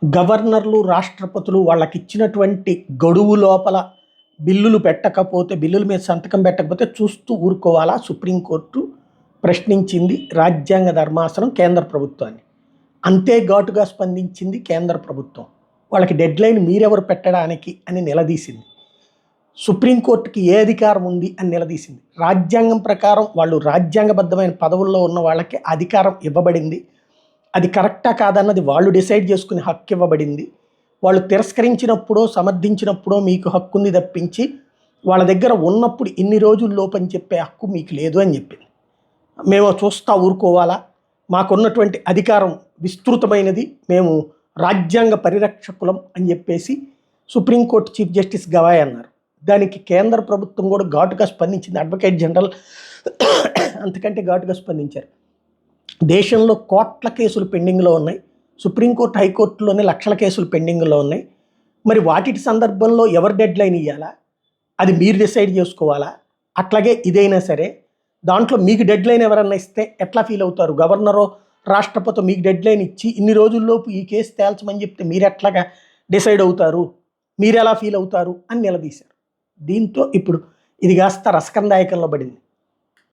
గవర్నర్లు, రాష్ట్రపతులు వాళ్ళకిచ్చినటువంటి గడువు లోపల బిల్లులు పెట్టకపోతే, బిల్లుల మీద సంతకం పెట్టకపోతే చూస్తూ ఊరుకోవాలా? సుప్రీంకోర్టు ప్రశ్నించింది రాజ్యాంగ ధర్మాసనం కేంద్ర ప్రభుత్వాన్ని. అంతే ఘాటుగా స్పందించింది కేంద్ర ప్రభుత్వం. వాళ్ళకి డెడ్లైన్ మీరెవరు పెట్టడానికి అని నిలదీసింది. సుప్రీంకోర్టుకి ఏ అధికారం ఉంది అని నిలదీసింది. రాజ్యాంగం ప్రకారం వాళ్ళు రాజ్యాంగబద్ధమైన పదవుల్లో ఉన్న వాళ్ళకి అధికారం ఇవ్వబడింది. అది కరెక్టా కాదన్నది వాళ్ళు డిసైడ్ చేసుకునే హక్కు ఇవ్వబడింది. వాళ్ళు తిరస్కరించినప్పుడో సమర్థించినప్పుడో మీకు హక్కు ఉంది తప్పించి వాళ్ళ దగ్గర ఉన్నప్పుడు ఇన్ని రోజుల్లోపు అని చెప్పే హక్కు మీకు లేదు అని చెప్పింది. మేము చూస్తా ఊరుకోవాలా? మాకున్నటువంటి అధికారం విస్తృతమైనది, మేము రాజ్యాంగ పరిరక్షకులం అని చెప్పేసి సుప్రీంకోర్టు చీఫ్ జస్టిస్ గవాయ్ అన్నారు. దానికి కేంద్ర ప్రభుత్వం కూడా ఘాటుగా స్పందించింది. అడ్వకేట్ జనరల్ అంతకంటే ఘాటుగా స్పందించారు. దేశంలో కోట్ల కేసులు పెండింగ్లో ఉన్నాయి. సుప్రీంకోర్టు, హైకోర్టులోనే లక్షల కేసులు పెండింగ్లో ఉన్నాయి. మరి వాటి సందర్భంలో ఎవరు డెడ్లైన్ ఇవ్వాలా? అది మీరు డిసైడ్ చేసుకోవాలా? అట్లాగే ఇదైనా సరే దాంట్లో మీకు డెడ్లైన్ ఎవరన్నా ఇస్తే ఎట్లా ఫీల్ అవుతారు? గవర్నరో రాష్ట్రపతి మీకు డెడ్లైన్ ఇచ్చి ఇన్ని రోజుల్లోపు ఈ కేసు తేల్చమని చెప్తే మీరు ఎట్లాగా డిసైడ్ అవుతారు? మీరు ఎలా ఫీల్ అవుతారు అని నిలదీశారు. దీంతో ఇప్పుడు ఇది కాస్త రసకందాయకంలో పడింది.